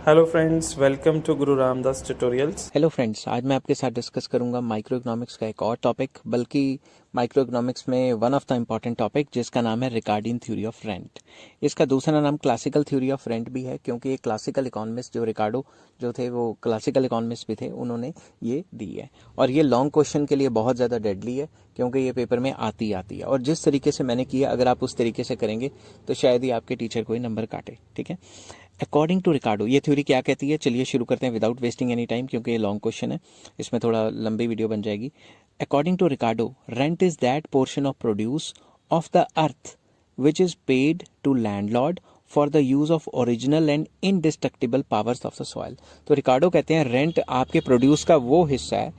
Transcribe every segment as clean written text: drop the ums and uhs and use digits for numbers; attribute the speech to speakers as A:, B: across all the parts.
A: Hello friends, welcome to Guru Ramdas tutorials.
B: Hello friends, आज मैं आपके साथ डिस्कस करूंगा माइक्रो इकोनॉमिक्स का एक और टॉपिक, बल्कि माइक्रो इकोनॉमिक्स में one of the important topic जिसका नाम है रिकार्डियन थ्योरी ऑफ रेंट। इसका दूसरा नाम क्लासिकल थ्योरी ऑफ रेंट भी है, क्योंकि ये क्लासिकल इकोनॉमिस्ट जो रिकार्डो जो थे वो क्लासिकल इकोनॉमिस्ट भी थे, उन्होंने ये दी है। और ये लॉन्ग क्वेश्चन के लिए बहुत ज़्यादा डेडली है, क्योंकि ये पेपर में आती है। और जिस तरीके से मैंने किया, अगर आप उस तरीके से करेंगे तो शायद ही आपके टीचर कोई नंबर काटे। ठीक है, अकॉर्डिंग टू रिकार्डो ये थ्योरी क्या कहती है, चलिए शुरू करते हैं विदाउट वेस्टिंग एनी टाइम, क्योंकि ये लॉन्ग क्वेश्चन है, इसमें थोड़ा लंबी वीडियो बन जाएगी। According to Ricardo, rent is that portion of produce of the earth which is paid to landlord for the use of original and indestructible powers of the soil. तो Ricardo कहते हैं rent आपके produce का वो हिस्सा है,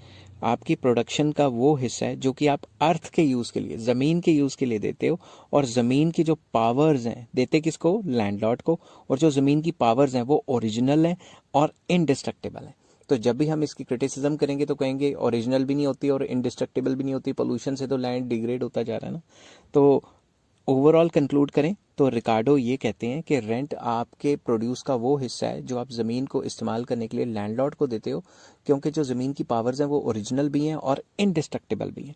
B: आपकी production का वो हिस्सा है जो कि आप अर्थ के यूज़ के लिए, ज़मीन के यूज़ के लिए देते हो। और ज़मीन की जो पावर्स हैं देते किसको? लैंडलॉर्ड को। और जो ज़मीन की पावर्स हैं वो ओरिजिनल हैं और इनडिस्ट्रक्टिबल हैं। तो जब भी हम इसकी क्रिटिसिज्म करेंगे तो कहेंगे ओरिजिनल भी नहीं होती और इनडिस्ट्रक्टिबल भी नहीं होती, पोल्यूशन से तो लैंड डिग्रेड होता जा रहा है ना। तो ओवरऑल कंक्लूड करें तो रिकार्डो ये कहते हैं कि रेंट आपके प्रोड्यूस का वो हिस्सा है जो आप ज़मीन को इस्तेमाल करने के लिए लैंडलॉर्ड को देते हो, क्योंकि जो ज़मीन की पावर्स हैं वो ओरिजिनल भी हैं और इनडिस्ट्रक्टिबल भी हैं।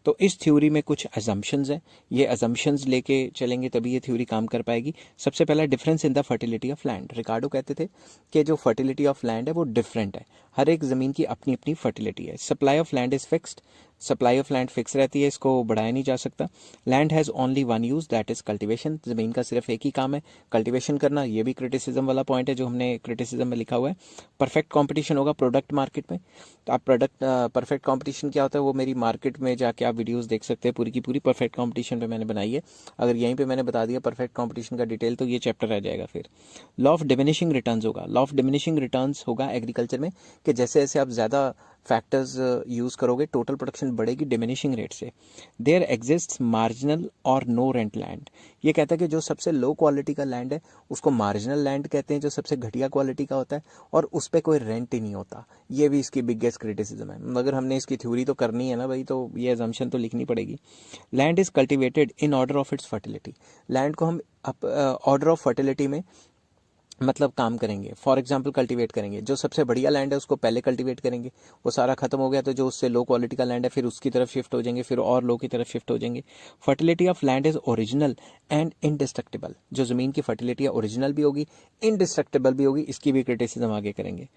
B: तो इस थ्योरी में कुछ अजम्पशंस हैं, ये अजम्पशंस लेके चलेंगे तभी ये थ्योरी काम कर पाएगी। सबसे पहला, difference in the fertility of land. Ricardo कहते थे कि जो फर्टिलिटी ऑफ लैंड है वो डिफरेंट है, हर एक ज़मीन की अपनी अपनी फर्टिलिटी है। Supply of land is fixed, supply of land fix रहती है, इसको बढ़ाया नहीं जा सकता। Land has only one use, that is cultivation. ज़मीन का सिर्फ एक ही काम है, कल्टिवेशन करना। ये भी क्रिटिसिज्म वाला पॉइंट है जो हमने क्रिटिसिज्म में लिखा हुआ है। परफेक्ट कंपटीशन होगा प्रोडक्ट मार्केट में। तो आप प्रोडक्ट, परफेक्ट कंपटीशन क्या होता है वो मेरी मार्केट में जाके आप वीडियोस देख सकते हैं, पूरी की पूरी परफेक्ट कंपटीशन पे मैंने बनाई है। अगर यहीं पे मैंने बता दिया परफेक्ट कंपटीशन का डिटेल तो ये चैप्टर रह जाएगा। फिर लॉ ऑफ डिमिनिशिंग रिटर्न्स होगा। लॉ ऑफ डिमिनिशिंग रिटर्न्स होगा एग्रीकल्चर में, कि जैसे जैसे आप ज़्यादा फैक्टर्स यूज़ करोगे टोटल प्रोडक्शन बढ़ेगी डिमिनिशिंग रेट से। देयर एग्जिस्ट मार्जिनल और नो रेंट लैंड। ये कहता है कि जो सबसे लो क्वालिटी का लैंड है उसको मार्जिनल लैंड कहते हैं, जो सबसे घटिया क्वालिटी का होता है, और उस पर कोई रेंट ही नहीं होता। ये भी इसकी बिगेस्ट क्रिटिसिज्म है। मगर हमने इसकी थ्योरी तो करनी है ना भाई, तो ये अजम्पशन तो लिखनी पड़ेगी। Land is cultivated in order of its fertility. Land को हम ऑर्डर ऑफ फर्टिलिटी में मतलब काम करेंगे। फॉर एग्जाम्पल कल्टीवेट करेंगे, जो सबसे बढ़िया लैंड है उसको पहले कल्टीवेट करेंगे, वो सारा खत्म हो गया तो जो उससे लो क्वालिटी का लैंड है फिर उसकी तरफ शिफ्ट हो जाएंगे, फिर और लो की तरफ शिफ्ट हो जाएंगे। Fertility of land is original and indestructible. जो ज़मीन की फर्टिलिटी है ओरिजिनल भी होगी, इनडिस्ट्रक्टिबल भी होगी। इसकी भी क्रिटिसिज्म आगे करेंगे।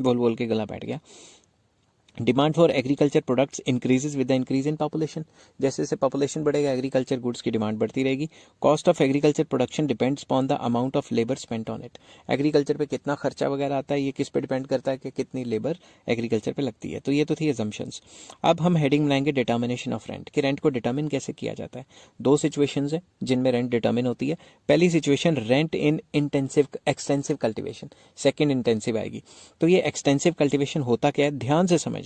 B: बोल बोल के गला बैठ गया। Demand for agriculture products increases with the increase in population. जैसे जैसे पॉपुलेशन बढ़ेगा एग्रीकल्चर गुड्स की डिमांड बढ़ती रहेगी। Cost of agriculture production depends upon the amount of labour spent on it. Agriculture पे कितना खर्चा वगैरह आता है ये किस पे डिपेंड करता है कि कितनी लेबर एग्रीकल्चर पे लगती है। तो ये तो थी एजम्पशंस। अब हम हेडिंग बनाएंगे डिटर्मिनेशन ऑफ रेंट, कि रेंट को डिटर्मिन कैसे किया जाता है। दो सिचुएशंस है जिनमें रेंट डिटर्मिन होती है। पहली situation rent in intensive extensive cultivation, second intensive आएगी। तो ये एक्सटेंसिव कल्टिवेशन होता क्या है, ध्यान से समझना।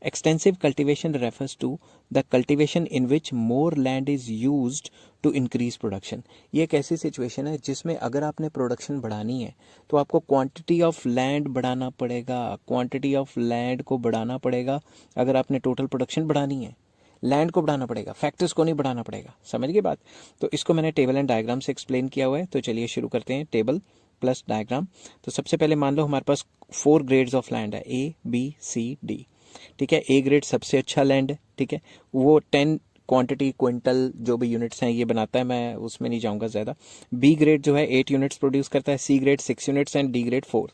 B: Extensive cultivation refers to the cultivation in which more land is used to increase production। ये एक ऐसी सिचुएशन है जिसमें अगर आपने प्रोडक्शन बढ़ानी है तो आपको क्वांटिटी ऑफ लैंड बढ़ाना पड़ेगा, क्वांटिटी ऑफ लैंड को बढ़ाना पड़ेगा। अगर आपने टोटल प्रोडक्शन बढ़ानी है लैंड को बढ़ाना पड़ेगा, फैक्टर्स को नहीं बढ़ाना पड़ेगा। समझ गए बात? तो इसको मैंने टेबल एंड डायग्राम से एक्सप्लेन किया हुआ है। तो चलिए शुरू करते हैं, टेबल प्लस डायग्राम। तो सबसे पहले मान लो हमारे पास 4 ग्रेड्स ऑफ लैंड है, ए बी सी डी। ठीक है, ए ग्रेड सबसे अच्छा लैंड है। ठीक है, वो 10 क्वांटिटी क्विंटल जो भी यूनिट्स हैं ये बनाता है, मैं उसमें नहीं जाऊंगा ज़्यादा। बी ग्रेड जो है 8 यूनिट्स प्रोड्यूस करता है, C grade 6 units and D grade 4।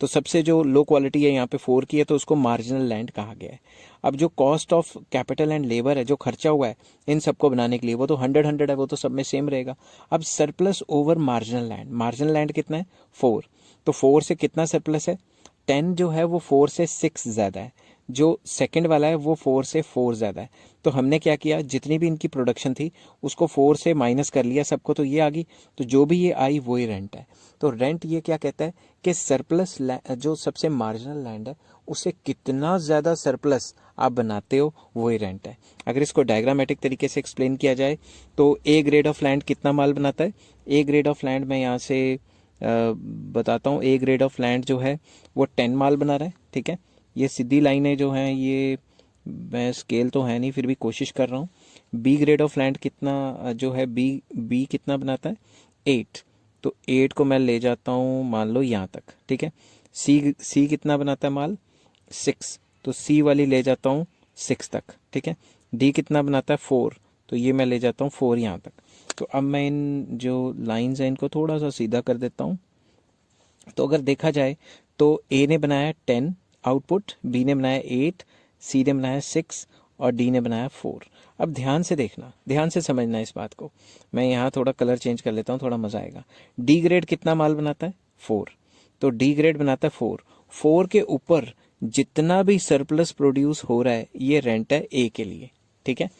B: तो सबसे जो लो क्वालिटी है यहाँ पे 4 की है, तो उसको मार्जिनल लैंड कहा गया है। अब जो cost of capital and labour है, जो खर्चा हुआ है इन सबको बनाने के लिए, वो तो 100 है, वो तो सब में सेम रहेगा। अब surplus over marginal land, marginal land कितना है 4, तो 4 से कितना सरप्लस है 10 जो है वो 4 से 6 ज़्यादा है, जो सेकंड वाला है वो 4 से 4 ज़्यादा है। तो हमने क्या किया, जितनी भी इनकी प्रोडक्शन थी उसको 4 से माइनस कर लिया सबको, तो ये आ गई। तो जो भी ये आई वही रेंट है। तो रेंट ये क्या कहता है कि सरप्लस जो सबसे मार्जिनल लैंड है उससे कितना ज़्यादा सरप्लस आप बनाते हो वही रेंट है। अगर इसको डायग्रामेटिक तरीके से एक्सप्लेन किया जाए तो ए ग्रेड ऑफ लैंड कितना माल बनाता है। ए ग्रेड ऑफ लैंड मैं यहाँ से बताता हूँ। ए ग्रेड ऑफ लैंड जो है वो 10 माल बना रहा है। ठीक है, ये सीधी लाइनें जो हैं, ये मैं स्केल तो है नहीं फिर भी कोशिश कर रहा हूँ। बी ग्रेड ऑफ लैंड कितना जो है, बी कितना बनाता है 8। तो 8 को मैं ले जाता हूँ मान लो यहाँ तक, ठीक है। सी कितना बनाता है माल 6, तो सी वाली ले जाता हूँ 6 तक, ठीक है। डी कितना बनाता है 4, तो ये मैं ले जाता हूँ 4 यहाँ तक। तो अब मैं इन जो लाइंस हैं इनको थोड़ा सा सीधा कर देता हूँ। तो अगर देखा जाए तो ए ने बनाया 10 आउटपुट, बी ने बनाया 8, सी ने बनाया 6 और डी ने बनाया 4। अब ध्यान से देखना, ध्यान से समझना इस बात को। मैं यहाँ थोड़ा कलर चेंज कर लेता हूँ, थोड़ा मज़ा आएगा। डी ग्रेड कितना माल बनाता है 4, तो डी ग्रेड बनाता है 4 के ऊपर जितना भी सरप्लस प्रोड्यूस हो रहा है ये रेंट है ए के लिए, ठीक है।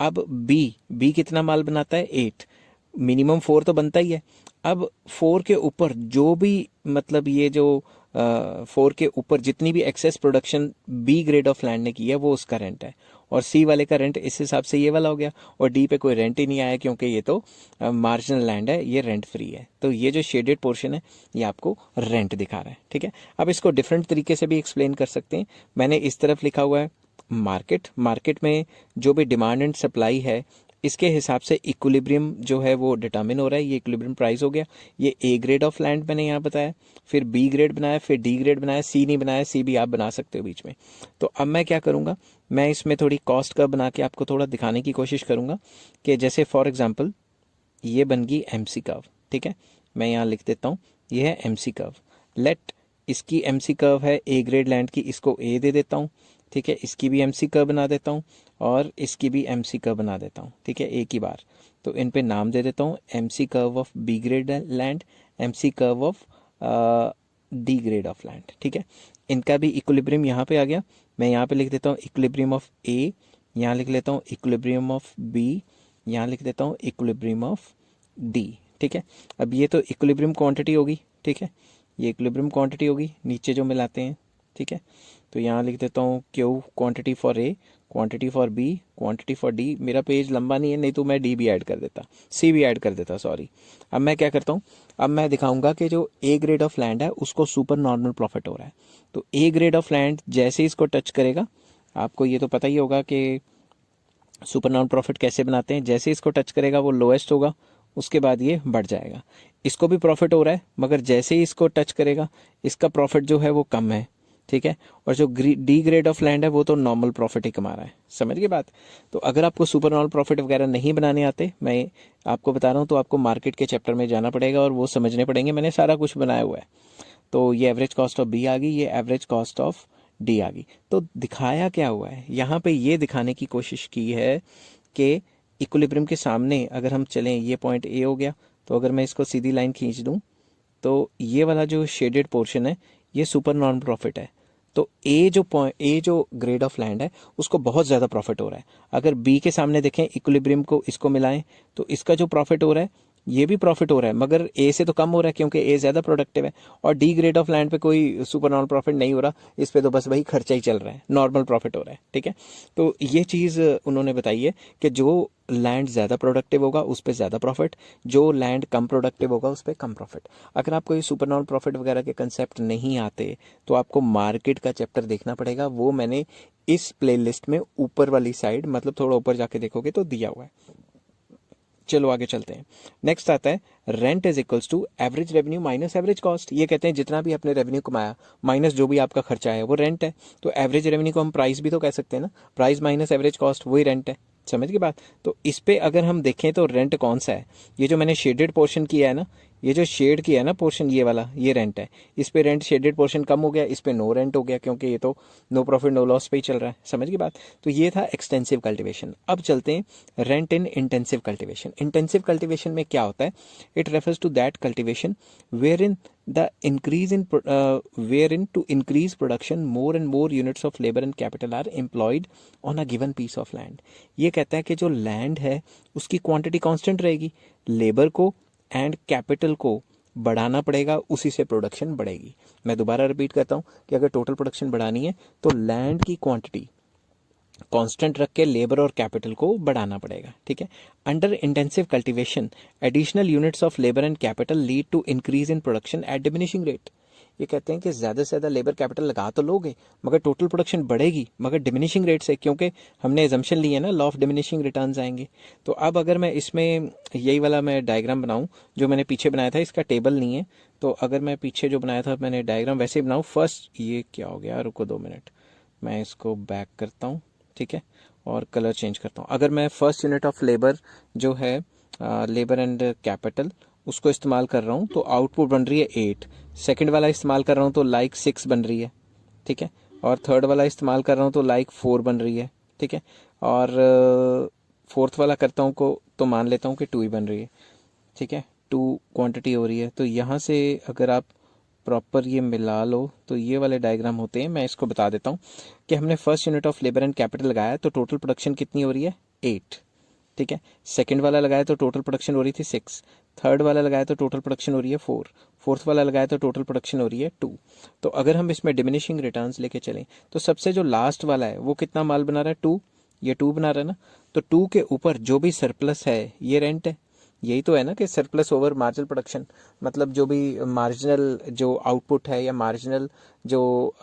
B: अब बी कितना माल बनाता है 8, मिनिमम 4 तो बनता ही है। अब 4 के ऊपर जो भी मतलब ये जो 4 के ऊपर जितनी भी excess production B grade of land ने की है वो उसका रेंट है, और सी वाले का रेंट इस हिसाब से ये वाला हो गया, और डी पे कोई रेंट ही नहीं आया क्योंकि ये तो मार्जिनल लैंड है, ये रेंट फ्री है। तो ये जो शेडेड पोर्शन है ये आपको रेंट दिखा रहा है, ठीक है। अब इसको डिफरेंट तरीके से भी एक्सप्लेन कर सकते हैं। मैंने इस तरफ लिखा हुआ है मार्केट में जो भी डिमांड एंड सप्लाई है इसके हिसाब से इक्विलिब्रियम जो है वो डिटर्मिन हो रहा है, ये इक्विलिब्रियम प्राइस हो गया। ये ए ग्रेड ऑफ लैंड मैंने यहाँ बताया, फिर बी ग्रेड बनाया, फिर डी ग्रेड बनाया, सी नहीं बनाया, सी भी आप बना सकते हो बीच में। तो अब मैं क्या करूँगा, मैं इसमें थोड़ी कॉस्ट कर्व बना के आपको थोड़ा दिखाने की कोशिश करूँगा कि जैसे फॉर एग्जाम्पल ये बन गई MC कर्व, ठीक है। मैं यहाँ लिख देता हूँ ये है MC कर्व। लेट इसकी MC कर्व है ए ग्रेड लैंड की, इसको ए दे देता हूँ, ठीक है। इसकी भी MC कर्व बना देता हूँ और इसकी भी MC कर्व बना देता हूँ, ठीक है, एक ही बार। तो इन पे नाम दे देता हूँ MC curve of B grade land, MC curve of D grade of land, ठीक है। इनका भी इक्विलिब्रियम यहाँ पे आ गया। मैं यहाँ पे लिख देता हूँ इक्विलिब्रियम ऑफ ए, यहाँ लिख लेता हूँ इक्विलिब्रियम ऑफ बी, यहाँ लिख देता हूँ इक्विलिब्रियम ऑफ डी, ठीक है। अब ये तो इक्विलिब्रियम क्वांटिटी होगी, ठीक है, ये इक्विलिब्रियम क्वांटिटी होगी नीचे जो मिलाते हैं, ठीक है। तो यहाँ लिख देता हूँ Q quantity for A, quantity for B, quantity for D. मेरा पेज लंबा नहीं है, नहीं तो मैं डी भी ऐड कर देता, सी भी ऐड कर देता, सॉरी। अब मैं क्या करता हूँ, अब मैं दिखाऊंगा कि जो ए ग्रेड ऑफ लैंड है उसको सुपर नॉर्मल प्रॉफिट हो रहा है। तो ए ग्रेड ऑफ लैंड जैसे इसको टच करेगा, आपको ये तो पता ही होगा कि सुपर नॉर्मल प्रॉफिट कैसे बनाते हैं, जैसे इसको टच करेगा वो लोएस्ट होगा, उसके बाद ये बढ़ जाएगा। इसको भी प्रॉफिट हो रहा है, मगर जैसे ही इसको टच करेगा इसका प्रॉफिट जो है वो कम है, ठीक है। और जो डी ग्रेड ऑफ लैंड है वो तो नॉर्मल प्रॉफिट ही कमा रहा है, समझ गए बात। तो अगर आपको सुपर नॉर्मल प्रॉफिट वगैरह नहीं बनाने आते, मैं आपको बता रहा हूँ, तो आपको मार्केट के चैप्टर में जाना पड़ेगा और वो समझने पड़ेंगे। मैंने सारा कुछ बनाया हुआ है। तो ये एवरेज कॉस्ट ऑफ बी आ गई, ये एवरेज कॉस्ट ऑफ डी आ गई। तो दिखाया क्या हुआ है यहाँ पे, ये दिखाने की कोशिश की है कि इक्विलिब्रियम के सामने अगर हम चलें, ये पॉइंट ए हो गया, तो अगर मैं इसको सीधी लाइन खींच दूं तो ये वाला जो शेडेड पोर्शन है ये सुपर नॉर्मल प्रॉफिट है। तो ए जो ग्रेड ऑफ लैंड है उसको बहुत ज़्यादा प्रॉफिट हो रहा है। अगर बी के सामने देखें इक्विलिब्रियम को, इसको मिलाएं, तो इसका जो प्रॉफिट हो रहा है ये भी प्रॉफिट हो रहा है, मगर ए से तो कम हो रहा है क्योंकि ए ज़्यादा प्रोडक्टिव है। और डी ग्रेड ऑफ लैंड पे कोई सुपर नॉर्मल प्रॉफिट नहीं हो रहा, इस पे तो बस वही खर्चा ही चल रहा है, नॉर्मल प्रॉफिट हो रहा है, ठीक है। तो ये चीज़ उन्होंने बताई है कि जो लैंड ज़्यादा प्रोडक्टिव होगा उस पर ज़्यादा प्रॉफिट, जो लैंड कम प्रोडक्टिव होगा उस पर कम प्रॉफिट। अगर आपको ये सुपर नॉर्मल प्रॉफिट वगैरह के कंसेप्ट नहीं आते तो आपको मार्केट का चैप्टर देखना पड़ेगा, वो मैंने इस प्लेलिस्ट में ऊपर वाली साइड, मतलब थोड़ा ऊपर जाके देखोगे तो दिया हुआ है। चलो आगे चलते हैं। नेक्स्ट आता है rent is equals to average revenue minus average cost. ये कहते हैं जितना भी आपने रेवेन्यू कमाया माइनस जो भी आपका खर्चा है वो रेंट है। तो एवरेज रेवेन्यू को हम प्राइस भी तो कह सकते हैं ना, प्राइस माइनस एवरेज कॉस्ट वही रेंट है, समझ की बात। तो इस पे अगर हम देखें तो रेंट कौन सा है, ये जो मैंने शेडेड पोर्शन किया है ना, ये जो शेड किया है ना पोर्शन, ये वाला ये रेंट है। इस पे रेंट शेडेड पोर्शन कम हो गया, इस पे नो रेंट हो गया क्योंकि ये तो नो प्रॉफिट नो लॉस पे ही चल रहा है, समझ गई बात। तो ये था एक्सटेंसिव कल्टीवेशन। अब चलते हैं rent in intensive cultivation. Intensive cultivation में क्या होता है, it refers to that cultivation wherein to increase production more and more units of labor and capital are employed on a given piece of land। ये कहता है कि जो land है उसकी क्वांटिटी कांस्टेंट रहेगी, लेबर को एंड कैपिटल को बढ़ाना पड़ेगा, उसी से प्रोडक्शन बढ़ेगी। मैं दोबारा रिपीट करता हूँ कि अगर टोटल प्रोडक्शन बढ़ानी है तो लैंड की क्वांटिटी कांस्टेंट रख के लेबर और कैपिटल को बढ़ाना पड़ेगा, ठीक है। Under intensive cultivation additional units of labour and capital lead to increase in production at diminishing rate. ये कहते हैं कि ज़्यादा से ज़्यादा लेबर कैपिटल लगा तो लोगे मगर टोटल प्रोडक्शन बढ़ेगी मगर डिमिनिशिंग रेट से, क्योंकि हमने एजम्पशन ली है ना, लॉ ऑफ डिमिनिशिंग रिटर्न्स आएंगे। तो अब अगर मैं इसमें यही वाला मैं डायग्राम बनाऊं जो मैंने पीछे बनाया था, इसका टेबल नहीं है, तो अगर मैं पीछे जो बनाया था मैंने डायग्राम वैसे ही बनाऊं। फर्स्ट ये क्या हो गया, रुको 2 मिनट, मैं इसको बैक करता हूँ, ठीक है, और कलर चेंज करता हूँ। अगर मैं फर्स्ट यूनिट ऑफ लेबर जो है लेबर एंड कैपिटल उसको इस्तेमाल कर रहा हूँ तो आउटपुट बन रही है 8। सेकंड वाला इस्तेमाल कर रहा हूँ तो लाइक 6 बन रही है, ठीक है, और थर्ड वाला इस्तेमाल कर रहा हूँ तो लाइक 4 बन रही है, ठीक है, और फोर्थ वाला करता हूँ को तो मान लेता हूँ कि 2 ही बन रही है, ठीक है, 2 क्वांटिटी हो रही है। तो यहाँ से अगर आप प्रॉपर ये मिला लो तो ये वाले डायग्राम होते हैं। मैं इसको बता देता हूँ कि हमने first unit of labour and capital लगाया तो टोटल प्रोडक्शन कितनी हो रही है 8, ठीक है, सेकंड वाला लगाया तो टोटल प्रोडक्शन हो रही थी 6, थर्ड वाला लगाया तो टोटल प्रोडक्शन हो रही है 4, फोर्थ वाला लगाया तो टोटल प्रोडक्शन हो रही है 2। तो अगर हम इसमें डिमिनिशिंग रिटर्न्स लेके चलें तो सबसे जो लास्ट वाला है वो कितना माल बना रहा है 2, ये 2 बना रहा है ना, तो 2 के ऊपर जो भी सरप्लस है ये रेंट है। यही तो है ना कि सरप्लस ओवर मार्जिनल प्रोडक्शन, मतलब जो भी मार्जिनल जो आउटपुट है या मार्जिनल जो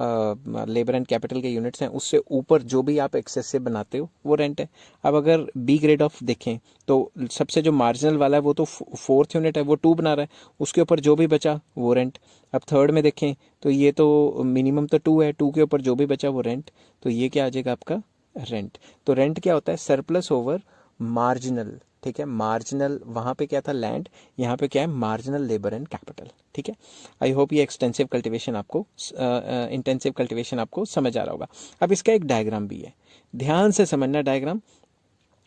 B: लेबर एंड कैपिटल के यूनिट्स हैं उससे ऊपर जो भी आप एक्सेसिव बनाते हो वो रेंट है। अब अगर बी ग्रेड ऑफ देखें तो सबसे जो मार्जिनल वाला है वो तो फोर्थ यूनिट है, वो 2 बना रहा है, उसके ऊपर जो भी बचा वो रेंट। अब थर्ड में देखें तो ये तो मिनिमम तो 2 है, 2 के ऊपर जो भी बचा वो रेंट, तो ये क्या आ जाएगा आपका रेंट। तो रेंट क्या होता है, सरप्लस ओवर मार्जिनल, ठीक है, मार्जिनल वहाँ पे क्या था लैंड, यहाँ पे क्या है मार्जिनल लेबर एंड कैपिटल, ठीक है। आई होप ये एक्सटेंसिव कल्टीवेशन आपको इंटेंसिव कल्टीवेशन आपको समझ आ रहा होगा। अब इसका एक डायग्राम भी है, ध्यान से समझना डायग्राम।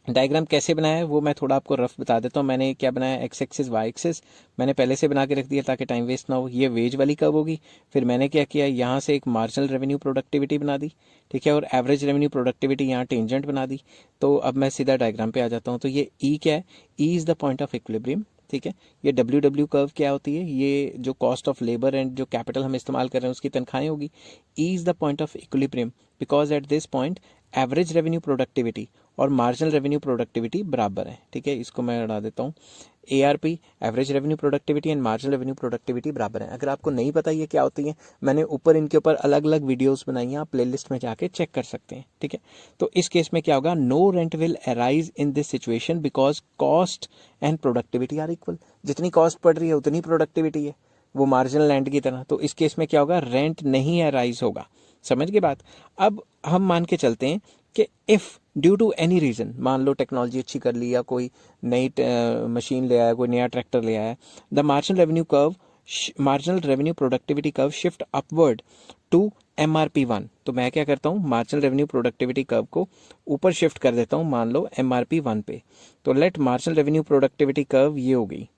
B: डायग्राम कैसे बनाया है वो मैं थोड़ा आपको रफ बता देता हूँ। मैंने क्या बनाया, एक्स एक्सिस वाई एक्सिस मैंने पहले से बना के रख दिया ताकि टाइम वेस्ट ना हो। ये वेज वाली कर्व होगी, फिर मैंने क्या किया यहाँ से एक मार्जिनल रेवेन्यू प्रोडक्टिविटी बना दी, ठीक है, और एवरेज रेवेन्यू प्रोडक्टिविटी यहाँ टेंजेंट बना दी। तो अब मैं सीधा डायग्राम पे आ जाता हूँ। तो ये ई क्या है, E is the point of equilibrium, ठीक है। ये डब्ल्यू डब्ल्यू कर्व क्या होती है, ये जो कॉस्ट ऑफ लेबर एंड जो कैपिटल हम इस्तेमाल कर रहे हैं उसकी तनख्वाहें होगी। E is the point of equilibrium because at this point average revenue productivity और मार्जिनल रेवेन्यू प्रोडक्टिविटी बराबर है, ठीक है। इसको मैं हटा देता हूँ। ARP average revenue productivity and marginal revenue productivity बराबर है। अगर आपको नहीं पता ये क्या होती है, मैंने ऊपर इनके ऊपर अलग अलग वीडियोस बनाई हैं, आप प्लेलिस्ट में जाके चेक कर सकते हैं, ठीक है। तो इस केस में क्या होगा, no rent will arise in this situation because cost and productivity are equal. जितनी कॉस्ट पड़ रही है उतनी प्रोडक्टिविटी है, वो मार्जिनल लैंड की तरह। तो इस केस में क्या होगा, रेंट नहीं अराइज होगा। समझ गए बात। अब हम मान के चलते हैं कि if due to any reason, मान लो टेक्नोलॉजी अच्छी कर ली या कोई नई मशीन ले आया, कोई नया ट्रैक्टर ले आया, the marginal revenue productivity curve shift upward to MRP1। तो मैं क्या करता हूँ, मार्जिनल रेवेन्यू प्रोडक्टिविटी कर्व को ऊपर शिफ्ट कर देता हूँ, मान लो MRP1 पे। तो let marginal revenue productivity curve ये हो गई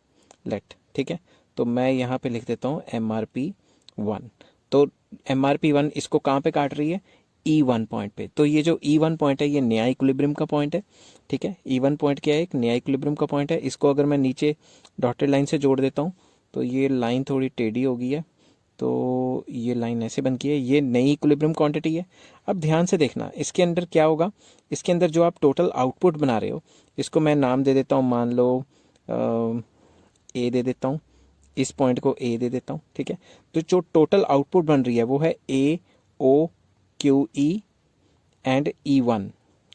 B: लेट, ठीक है। तो मैं यहाँ पे लिख देता हूँ MRP1। तो MRP1 इसको कहाँ पे काट रही है, E1 पॉइंट पे। तो ये जो E1 पॉइंट है ये नया इक्विलिब्रियम का पॉइंट है, ठीक है। E1 पॉइंट क्या है, एक नया इक्विलिब्रियम का पॉइंट है। इसको अगर मैं नीचे डॉटेड लाइन से जोड़ देता हूँ तो ये लाइन थोड़ी टेढ़ी हो गई है, तो ये लाइन ऐसे बन गई है, ये नई इक्विलिब्रियम क्वांटिटी है। अब ध्यान से देखना इसके अंदर क्या होगा, इसके अंदर जो आप टोटल आउटपुट बना रहे हो, इसको मैं नाम दे देता हूँ, मान लो ए दे देता हूँ, इस पॉइंट को ए दे देता हूँ, ठीक है। तो जो टोटल आउटपुट बन रही है वो है AOQE एंड E1,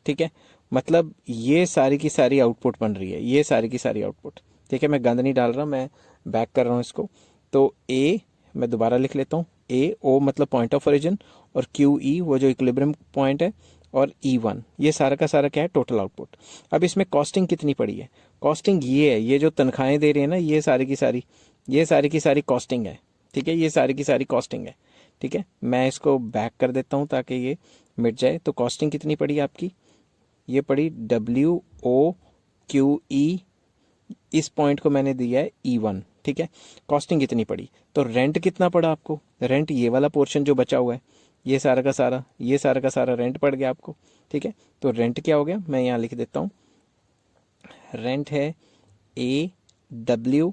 B: ठीक है। मतलब ये सारी की सारी आउटपुट बन रही है, ये सारी की सारी आउटपुट, ठीक है। मैं गंद नहीं डाल रहा, मैं बैक कर रहा हूँ इसको। तो ए मैं दोबारा लिख लेता हूँ, AO मतलब पॉइंट ऑफ ओरिजिन, और QE वो जो इक्विलिब्रियम पॉइंट है, और E1 ये सारा का सारा क्या है, टोटल आउटपुट। अब इसमें कॉस्टिंग कितनी पड़ी है, कॉस्टिंग ये है, ये जो तनख्वाहें दे रही है ना, ये सारी की सारी, ये सारी की सारी कॉस्टिंग है, ठीक है, ये सारी की सारी कॉस्टिंग है, ठीक है। मैं इसको बैक कर देता हूँ ताकि ये मिट जाए। तो कॉस्टिंग कितनी पड़ी आपकी, ये पड़ी WOQE, इस पॉइंट को मैंने दिया है E1, ठीक है। कॉस्टिंग कितनी पड़ी, तो रेंट कितना पड़ा आपको, रेंट ये वाला पोर्शन जो बचा हुआ है, ये सारा का सारा, ये सारा का सारा रेंट पड़ गया आपको, ठीक है। तो रेंट क्या हो गया, मैं यहाँ लिख देता हूँ, रेंट है AWE1,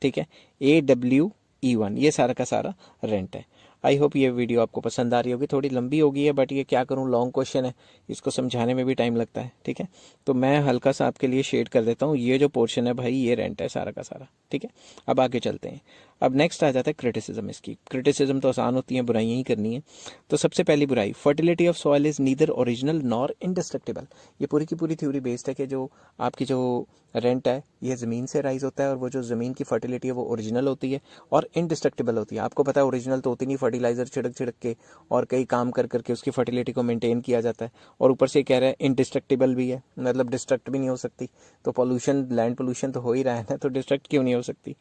B: ठीक है, AWE1 ये सारा का सारा रेंट है। आई होप ये वीडियो आपको पसंद आ रही होगी, थोड़ी लंबी हो गई है बट ये क्या करूँ, लॉन्ग क्वेश्चन है, इसको समझाने में भी टाइम लगता है, ठीक है। तो मैं हल्का सा आपके लिए शेड कर देता हूँ, ये जो पोर्शन है भाई ये रेंट है सारा का सारा, ठीक है। अब आगे चलते हैं। अब नेक्स्ट आ जाता है क्रिटिसिज्म। इसकी क्रिटिसिज्म तो आसान होती है, बुराइयां ही करनी है। तो सबसे पहली बुराई, fertility of soil is neither original nor indestructible. ये पूरी की पूरी थ्योरी बेस्ड है कि जो आपकी जो रेंट है ये ज़मीन से राइज होता है, और वो जो ज़मीन की फर्टिलिटी है वो ओरिजिनल होती है और इंडिस्ट्रक्टिबल होती है। आपको पता है ओरिजिनल तो होती नहीं, फर्टिलाइजर छिड़क के और कई काम कर करके उसकी फर्टिलिटी को मेंटेन किया जाता है, और ऊपर से कह रहा है इंडिस्ट्रक्टिबल भी है, मतलब डिस्ट्रक्ट भी नहीं हो सकती। तो पोल्यूशन, लैंड पोल्यूशन तो हो ही रहा है ना, तो डिस्ट्रक्ट क्यों नहीं हो सकती?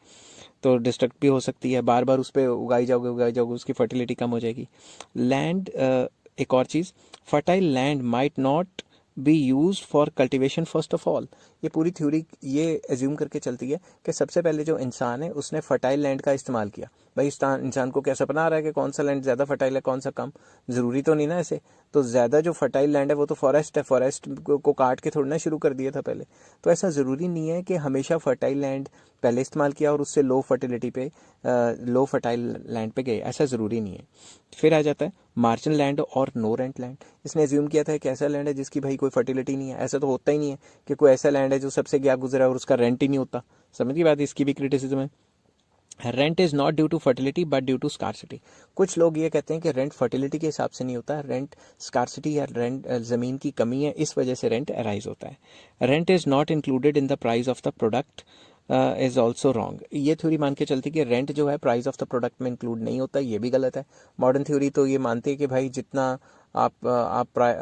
B: तो डिस्ट्रक्ट भी हो सकती है, बार बार उस पर उगाई जाओगे उसकी फर्टिलिटी कम हो जाएगी। लैंड, एक और चीज़, fertile land might not be use for cultivation first of all. ये पूरी थ्योरी ये एज्यूम करके चलती है कि सबसे पहले जो इंसान है उसने फर्टाइल लैंड का इस्तेमाल किया। भाई इंसान को क्या सपना आ रहा है कि कौन सा लैंड ज़्यादा फर्टाइल है कौन सा कम? ज़रूरी तो नहीं ना ऐसे। तो ज़्यादा जो फर्टाइल लैंड है वो तो फॉरेस्ट है, फॉरेस्ट को काट के थोड़ा ना शुरू कर दिया था पहले। तो ऐसा ज़रूरी नहीं है कि हमेशा फर्टाइल लैंड पहले इस्तेमाल किया और उससे लो फर्टिलिटी पे, लो फर्टाइल लैंड पे गए, ऐसा ज़रूरी नहीं है। फिर आ जाता है मार्जिन लैंड और नो रेंट लैंड। इसने एज्यूम किया था कि ऐसा लैंड है जिसकी भाई कोई फर्टिलिटी नहीं है। ऐसा तो होता ही नहीं है कि कोई ऐसा लैंड है जो सबसे गया गुजरा है और उसका रेंट ही नहीं होता। समझ की बात? इसकी भी क्रिटिसिज्म है। Rent is not due to fertility but due to scarcity. कुछ लोग ये कहते हैं कि रेंट फर्टिलिटी के हिसाब से नहीं होता, रेंट स्कार्सिटी या रेंट ज़मीन की कमी है, इस वजह से रेंट अराइज होता है। Rent is not included in the price of the product is also wrong. ये थ्योरी मान के चलती कि रेंट जो है प्राइस ऑफ द प्रोडक्ट में इंक्लूड नहीं होता, ये भी गलत है। मॉडर्न थ्योरी तो ये मानती है कि भाई जितना आप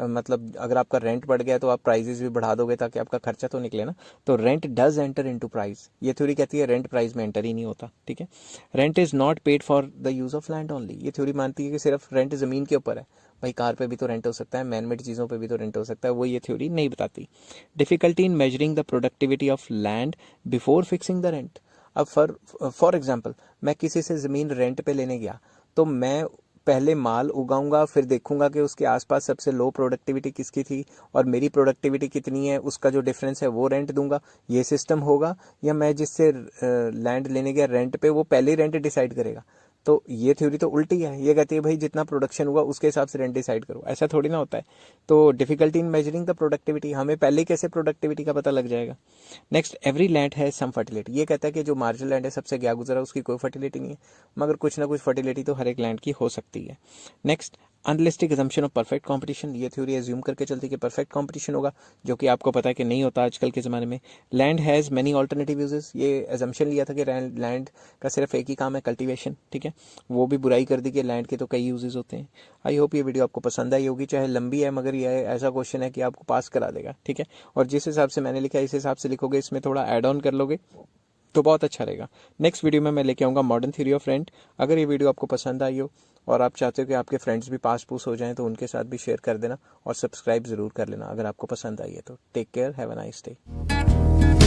B: मतलब अगर आपका रेंट बढ़ गया तो आप प्राइजेस भी बढ़ा दोगे ताकि आपका खर्चा तो निकले ना। तो rent does enter into price. ये थ्योरी कहती है रेंट प्राइस में एंटर ही नहीं होता। ठीक है। Rent is not paid for the use of land only. ये थ्योरी मानती है कि सिर्फ रेंट ज़मीन के ऊपर है। भाई कार पे भी तो रेंट हो सकता है, मैन मेड चीज़ों पे भी तो रेंट हो सकता है, वो ये थ्योरी नहीं बताती। Difficulty in measuring the productivity of land before fixing the rent. अब फॉर एग्जाम्पल मैं किसी से ज़मीन रेंट पे लेने गया तो मैं पहले माल उगाऊंगा, फिर देखूंगा कि उसके आसपास सबसे लो प्रोडक्टिविटी किसकी थी और मेरी प्रोडक्टिविटी कितनी है, उसका जो डिफरेंस है वो रेंट दूंगा। ये सिस्टम होगा, या मैं जिससे लैंड लेने गया रेंट पे वो पहले ही रेंट डिसाइड करेगा? तो ये थ्योरी तो उल्टी है, ये कहती है भाई जितना प्रोडक्शन हुआ उसके हिसाब से रेंट डिसाइड करो। ऐसा थोड़ी ना होता है। तो difficulty in measuring the productivity, हमें पहले ही कैसे प्रोडक्टिविटी का पता लग जाएगा? नेक्स्ट, एवरी लैंड है सम फर्टिलिटी। ये कहता है कि जो मार्जिनल लैंड है सबसे गया गुजरा उसकी कोई फर्टिलिटी नहीं है, मगर कुछ ना कुछ फर्टिलिटी तो हर एक लैंड की हो सकती है। Next, unrealistic assumption of perfect competition. ये थ्योरी एज्यूम करके चलती है कि परफेक्ट कंपटीशन होगा, जो कि आपको पता है कि नहीं होता आजकल के ज़माने में। Land has many alternative uses. ये एजम्पशन लिया था कि लैंड का सिर्फ एक ही काम है, कल्टीवेशन। ठीक है, वो भी बुराई कर दी कि लैंड के तो कई यूजेस होते हैं। आई होप ये वीडियो आपको पसंद आई होगी, चाहे लंबी है मगर ये ऐसा क्वेश्चन है कि आपको पास करा देगा। ठीक है, और जिस हिसाब से मैंने लिखा है इस हिसाब से लिखोगे, इसमें थोड़ा ऐड ऑन कर लोगे तो बहुत अच्छा रहेगा। नेक्स्ट वीडियो में मैं लेके आऊँगा मॉडर्न थ्योरी ऑफ रेंट। अगर ये वीडियो आपको पसंद आई हो और आप चाहते हो कि आपके फ्रेंड्स भी पास पूस हो जाएं तो उनके साथ भी शेयर कर देना और सब्सक्राइब ज़रूर कर लेना अगर आपको पसंद आई है तो। Take care, have a nice day.